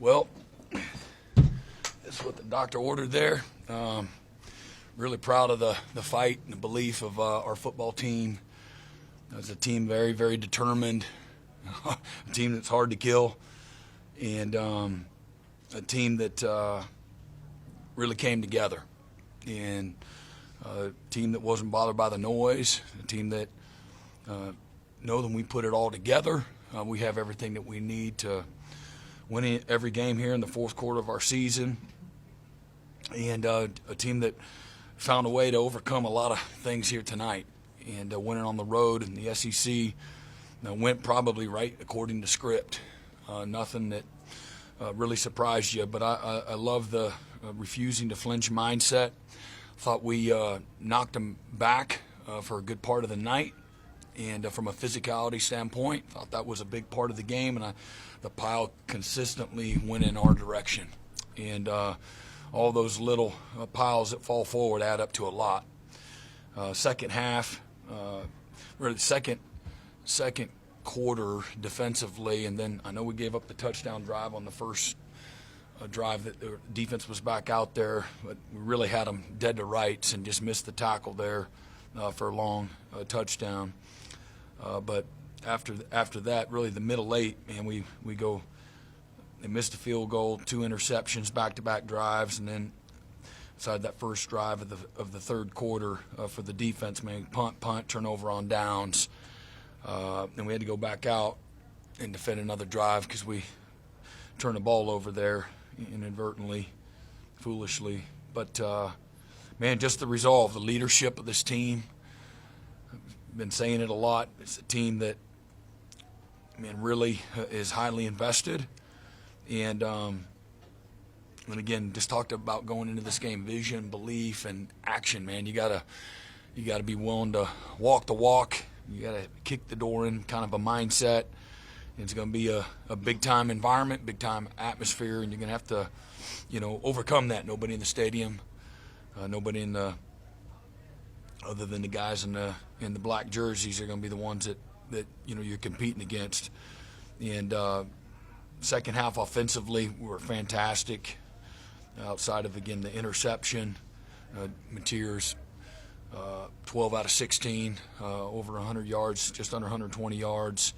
Well, that's what the doctor ordered there. Really proud of the fight and the belief of our football team. It's a team very, very determined, a team that's hard to kill, and a team that really came together. And a team that wasn't bothered by the noise, a team that know that when we put it all together, we have everything that we need to win every game here in the fourth quarter of our season. And a team that found a way to overcome a lot of things here tonight. And winning on the road in the SEC went probably right according to script. Nothing that really surprised you. But I love the refusing to flinch mindset. Thought we knocked them back for a good part of the night. And from a physicality standpoint, thought that was a big part of the game. And the pile consistently went in our direction. And all those little piles that fall forward add up to a lot. Second half, really second quarter defensively, and then I know we gave up the touchdown drive on the first drive that the defense was back out there, but we really had them dead to rights and just missed the tackle there for a long touchdown. But after that, really the middle eight, man, we go. They missed a field goal, 2 interceptions, back-to-back drives, and then inside that first drive of the third quarter for the defense, man, punt, turnover on downs. And we had to go back out and defend another drive because we turned the ball over there inadvertently, foolishly. But, man, just the resolve, the leadership of this team. I've been saying it a lot. It's a team that, man, really is highly invested. And again, just talked about going into this game, vision, belief, and action, man. You gotta be willing to walk the walk. You gotta kick the door in, kind of a mindset. It's gonna be a big-time environment, big-time atmosphere, and you're gonna have to, overcome that. Nobody in the stadium, nobody in the other than the guys in the black jerseys are gonna be the ones that you're competing against. And second half offensively, we were fantastic. Outside of, again, the interception, Mateer's 12 out of 16, over 100 yards, just under 120 yards.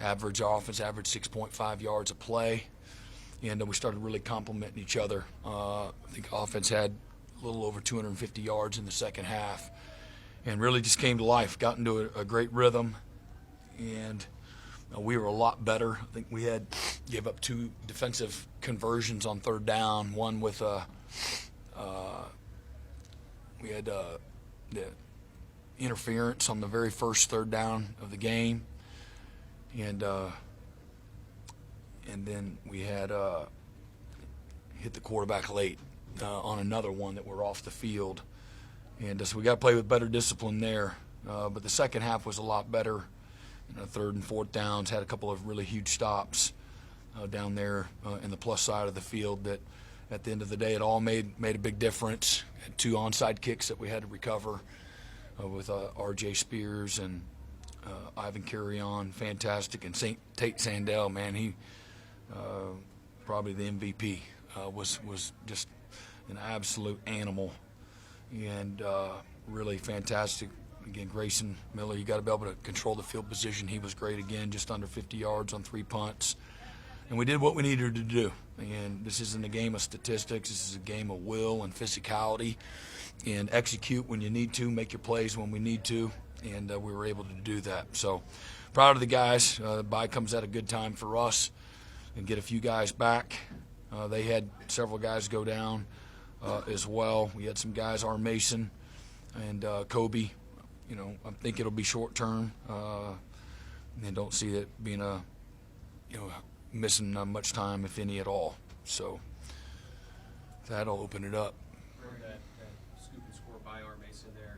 Average offense, average 6.5 yards a play. And we started really complimenting each other. I think offense had a little over 250 yards in the second half. And really just came to life, got into a great rhythm. And we were a lot better. I think we gave up 2 defensive conversions on third down. One with we had the interference on the very first third down of the game, and then we had hit the quarterback late on another one that were off the field, and so we got to play with better discipline there. But the second half was a lot better. Third and fourth downs, had a couple of really huge stops down there in the plus side of the field that at the end of the day it all made a big difference. Had 2 onside kicks that we had to recover with R.J. Spears and Ivan Carrion, fantastic. And Tate Sandell, man, he probably the MVP, was just an absolute animal and really fantastic. Again, Grayson Miller, you got to be able to control the field position. He was great again, just under 50 yards on 3 punts. And we did what we needed to do. And this isn't a game of statistics. This is a game of will and physicality. And execute when you need to, make your plays when we need to. And we were able to do that. So proud of the guys. The bye comes at a good time for us and get a few guys back. They had several guys go down as well. We had some guys, R. Mason and Kobe. I think it'll be short term, and don't see it being missing much time, if any at all. So that'll open it up. That scoop and score by R. Mason there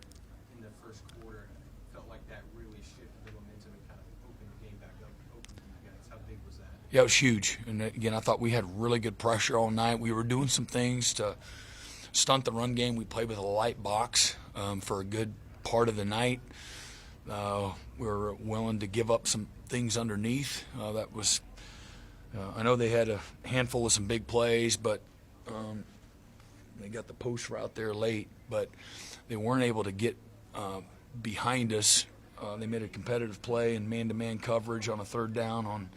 in the first quarter felt like that really shifted the momentum and kind of opened the game back up, opened you guys. How big was that? Yeah, it was huge. And again, I thought we had really good pressure all night. We were doing some things to stunt the run game. We played with a light box for a good part of the night. We were willing to give up some things underneath. That was I know they had a handful of some big plays, but they got the post route there late, but they weren't able to get behind us. They made a competitive play in man-to-man coverage on a third down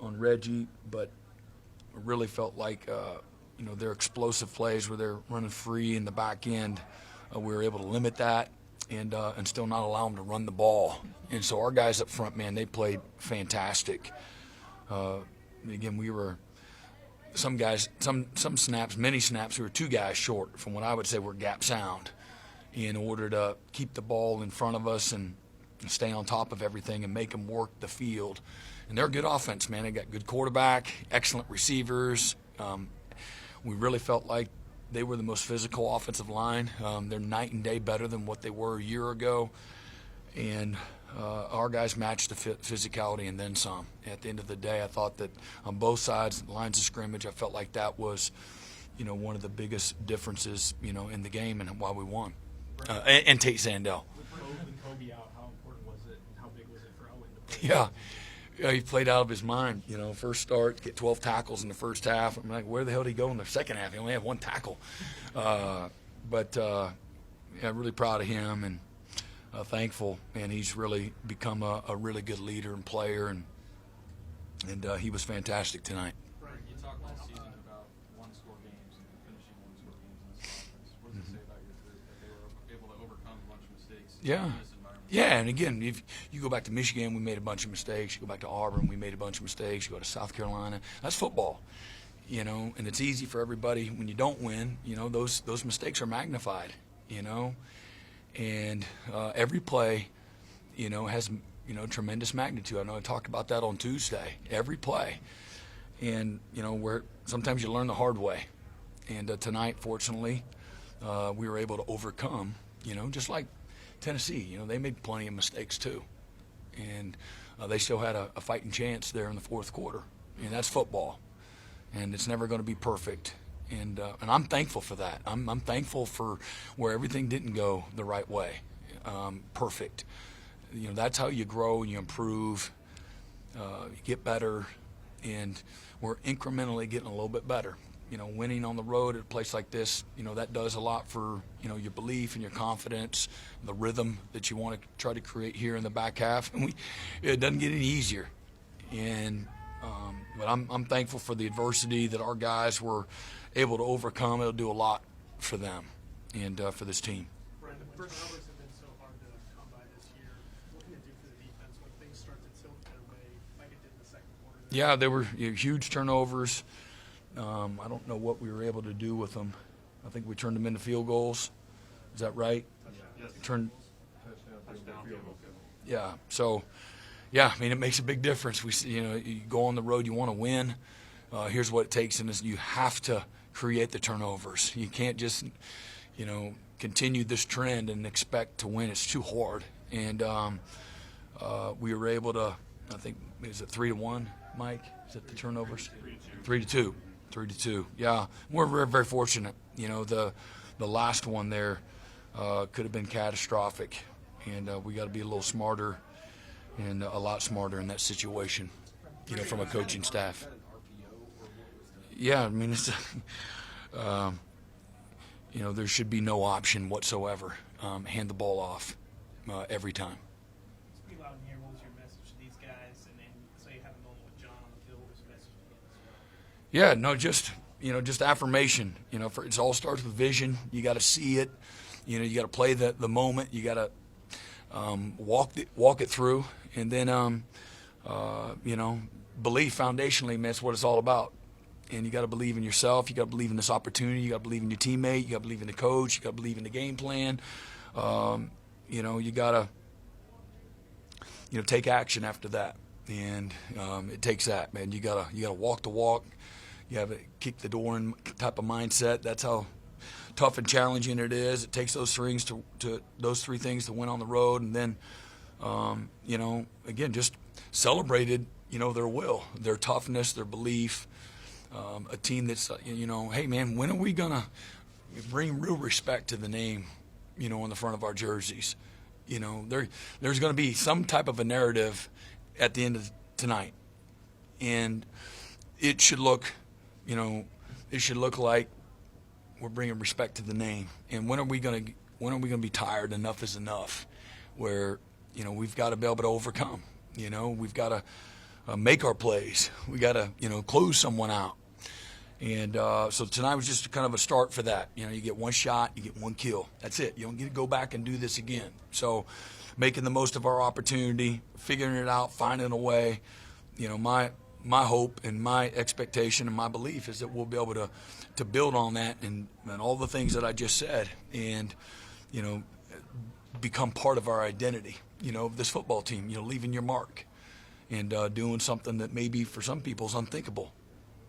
on Reggie, but really felt like their explosive plays where they're running free in the back end, we were able to limit that and still not allow them to run the ball. And so our guys up front, man, they played fantastic. Again, we were some guys, some snaps, many snaps, we were 2 guys short from what I would say were gap sound in order to keep the ball in front of us and stay on top of everything and make them work the field. And they're a good offense, man. They got good quarterback, excellent receivers. We really felt like they were the most physical offensive line. They're night and day better than what they were a year ago. And our guys matched the physicality and then some. At the end of the day, I thought that on both sides, lines of scrimmage, I felt like that was, one of the biggest differences, in the game and why we won. And Tate Sandell. With Kobe out, how important was it and how big was it for Owen to play? Yeah, he played out of his mind. First start, get 12 tackles in the first half. I'm like, where the hell did he go in the second half? He only had 1 tackle. Really proud of him and thankful. And he's really become a really good leader and player, and he was fantastic tonight. Brent, you talked all season about one-score games and finishing one-score games in this offense. What does it say about your group that they were able to overcome a bunch of mistakes in this environment? Yeah, and again, if you go back to Michigan, we made a bunch of mistakes. You go back to Auburn, we made a bunch of mistakes. You go to South Carolina, that's football, and it's easy for everybody when you don't win. Those mistakes are magnified, and every play, has tremendous magnitude. I know I talked about that on Tuesday. Every play, and where sometimes you learn the hard way, and tonight, fortunately, we were able to overcome. Just like Tennessee, they made plenty of mistakes too, and they still had a fighting chance there in the fourth quarter, and that's football, and it's never going to be perfect, and I'm thankful for that. I'm thankful for where everything didn't go the right way, perfect. That's how you grow and you improve, you get better, and we're incrementally getting a little bit better. Winning on the road at a place like this, that does a lot for, your belief and your confidence, the rhythm that you want to try to create here in the back half. And it doesn't get any easier. And but I'm thankful for the adversity that our guys were able to overcome. It'll do a lot for them and for this team. Brent, the numbers have been so hard to come by this year. What can it do for the defense when things start to tilt their way like it did in the second quarter? Yeah, there were huge turnovers. I don't know what we were able to do with them. I think we turned them into field goals. Is that right? Yes. Touchdown. Yeah. So, it makes a big difference. You go on the road, you want to win. Here's what it takes, and you have to create the turnovers. You can't just, continue this trend and expect to win. It's too hard. And we were able to. I think is it 3-1, Mike? Is it the turnovers? 3-2. 3-2. Yeah, we're very, very fortunate. The last one there could have been catastrophic, and we got to be a little smarter and a lot smarter in that situation. From a coaching staff. Yeah, it's there should be no option whatsoever. Hand the ball off every time. Speak loud in here. What was your message to these guys? And then, so you have a moment with John on the field. What was your message to him as well? Yeah, no, just affirmation. It all starts with vision. You got to see it. You got to play the moment. You got to walk it through, and then believe foundationally. Man, that's what it's all about. And you got to believe in yourself. You got to believe in this opportunity. You got to believe in your teammate. You got to believe in the coach. You got to believe in the game plan. You got to take action after that, and it takes that, man. You gotta walk the walk. You have a kick the door in type of mindset. That's how tough and challenging it is. It takes those three things to win on the road, and then again, just celebrated their will, their toughness, their belief. A team that's hey man, when are we gonna bring real respect to the name on the front of our jerseys? There's going to be some type of a narrative at the end of tonight. and it should look, like we're bringing respect to the name. And when are we going to be tired? Enough is enough. Where we've got to be able to overcome. We've got to make our plays. We got to close someone out. And so tonight was just kind of a start for that. You get one shot, you get one kill. That's it. You don't get to go back and do this again. So making the most of our opportunity, figuring it out, finding a way. My hope and my expectation and my belief is that we'll be able to build on that and all the things that I just said and, become part of our identity, of this football team, leaving your mark and doing something that maybe for some people is unthinkable.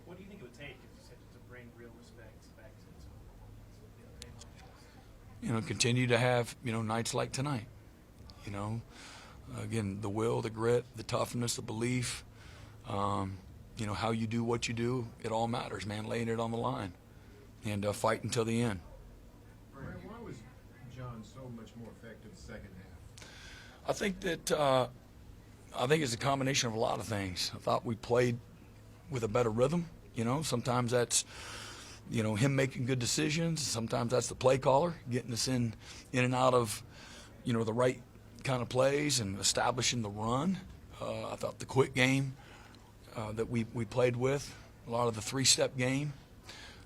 What do you think it would take to bring real respect back to football? Continue to have, nights like tonight. Again, the will, the grit, the toughness, the belief, how you do what you do, it all matters, man, laying it on the line and fight until the end. Brent, why was John so much more effective second half? I think it's a combination of a lot of things. I thought we played with a better rhythm. Sometimes that's, him making good decisions. Sometimes that's the play caller getting us in and out of, the right kind of plays and establishing the run. I thought the quick game that we played with, a lot of the three-step game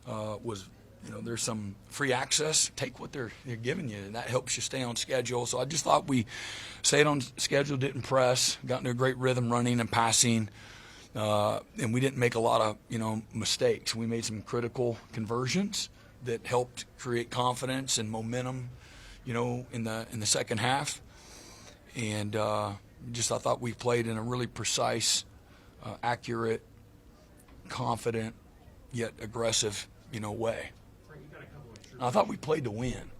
was, there's some free access. Take what they're giving you, and that helps you stay on schedule. So I just thought we stayed on schedule, didn't press, got into a great rhythm running and passing, and we didn't make a lot of, mistakes. We made some critical conversions that helped create confidence and momentum, in the second half. And I thought we played in a really precise, accurate, confident, yet aggressive, way. I thought we played to win.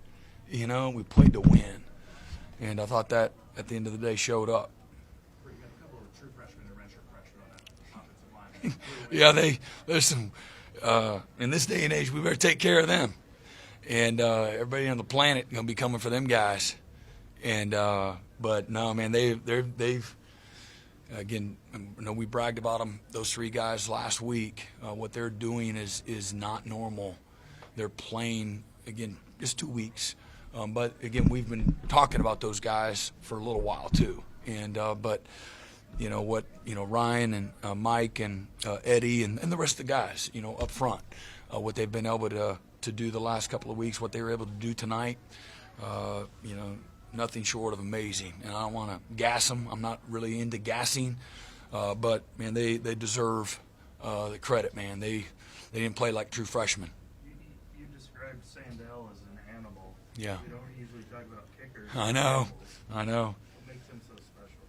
We played to win. And I thought that at the end of the day showed up. You got a couple of true freshmen and redshirt freshmen on that offensive line. Yeah, there's some in this day and age we better take care of them. And everybody on the planet gonna be coming for them guys. And but no, man, they've again, we bragged about them, those three guys last week. What they're doing is not normal. They're playing, again, just 2 weeks. But, again, we've been talking about those guys for a little while, too. And but, Ryan and Mike and Eddie and the rest of the guys, up front, what they've been able to do the last couple of weeks, what they were able to do tonight, nothing short of amazing. And I don't want to gas them. I'm not really into gassing. But, man, they deserve the credit, man. They didn't play like true freshmen. You described Sandell as an animal. Yeah. We don't usually talk about kickers. I know. What makes him so special?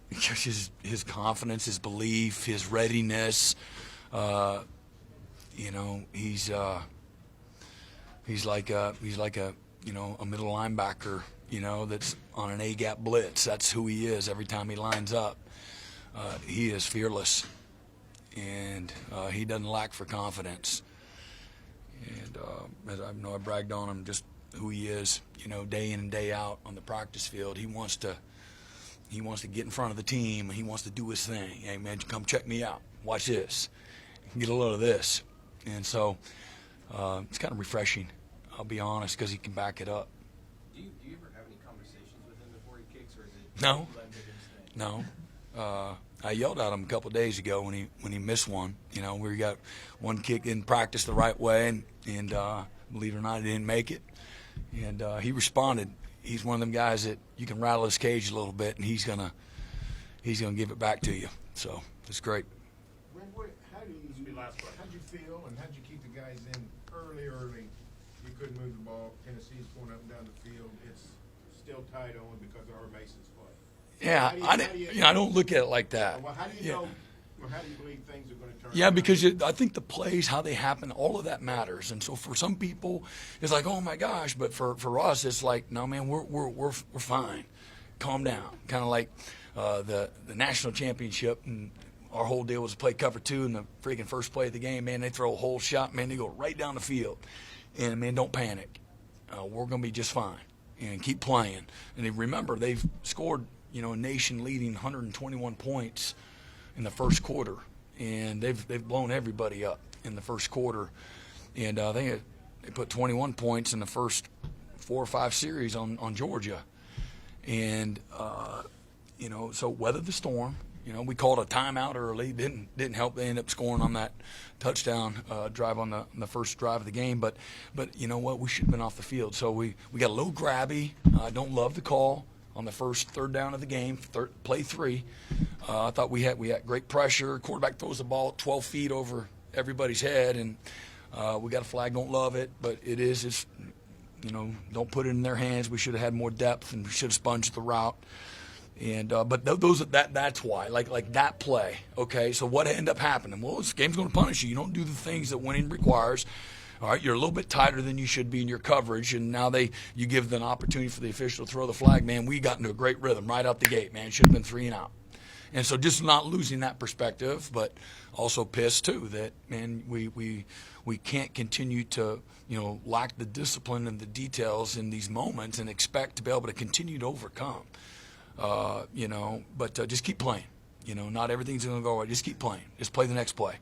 Just his confidence, his belief, his readiness. He's like a middle linebacker, that's on an A-gap blitz. That's who he is every time he lines up. He is fearless, and he doesn't lack for confidence. And as I bragged on him, just who he is, day in and day out on the practice field. He wants to get in front of the team. He wants to do his thing. Hey, man, come check me out. Watch this. Get a load of this. And so it's kind of refreshing, I'll be honest, because he can back it up. Do you ever have any conversations with him before he kicks, or is it No. let him do his thing? No. I yelled at him a couple of days ago when he missed one. We got one kick in practice the right way, and believe it or not, he didn't make it. And he responded. He's one of them guys that you can rattle his cage a little bit, and he's gonna give it back to you. So it's great. Brent, how'd you feel and how'd you keep the guys in early? You couldn't move the ball. Tennessee's going up and down the field. It's still tight only because of our Mason's play. Yeah, I don't look at it like that. Well, how do you know, or how do you believe things are going to turn Yeah, out? because I think the plays, how they happen, all of that matters. And so for some people, it's like, oh my gosh. But for us, it's like, no, man, we're fine. Calm down. Kind of like the national championship, and our whole deal was to play cover two in the freaking first play of the game. Man, they throw a whole shot. Man, they go right down the field. And man, don't panic. We're going to be just fine. And keep playing. And remember, they've scored, a nation-leading 121 points in the first quarter. and they've blown everybody up in the first quarter, and I think they put 21 points in the first 4 or 5 series on Georgia, and so weather the storm. We called a timeout early. Didn't help. They ended up scoring on that touchdown drive on the first drive of the game. But you know what? We should have been off the field. So we got a little grabby. I don't love the call on the first third down of the game, play 3. I thought we had great pressure. Quarterback throws the ball 12 feet over everybody's head, and we got a flag. Don't love it, but it's don't put it in their hands. We should have had more depth, and we should have sponged the route. And but that's why, like that play. Okay, so what ended up happening? Well, this game's going to punish you. You don't do the things that winning requires. All right, you're a little bit tighter than you should be in your coverage, and now you give an opportunity for the official to throw the flag. Man, we got into a great rhythm right out the gate. Man, it should have been 3 and out. And so just not losing that perspective, but also pissed too that, man, we can't continue to lack the discipline and the details in these moments and expect to be able to continue to overcome. But just keep playing. Not everything's going to go right. Just keep playing. Just play the next play.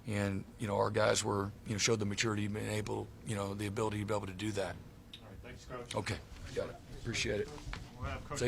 And, our guys showed the maturity and the ability to be able to do that. All right, thanks, Coach. Okay. Got it. Appreciate it. We'll have Coach Safe.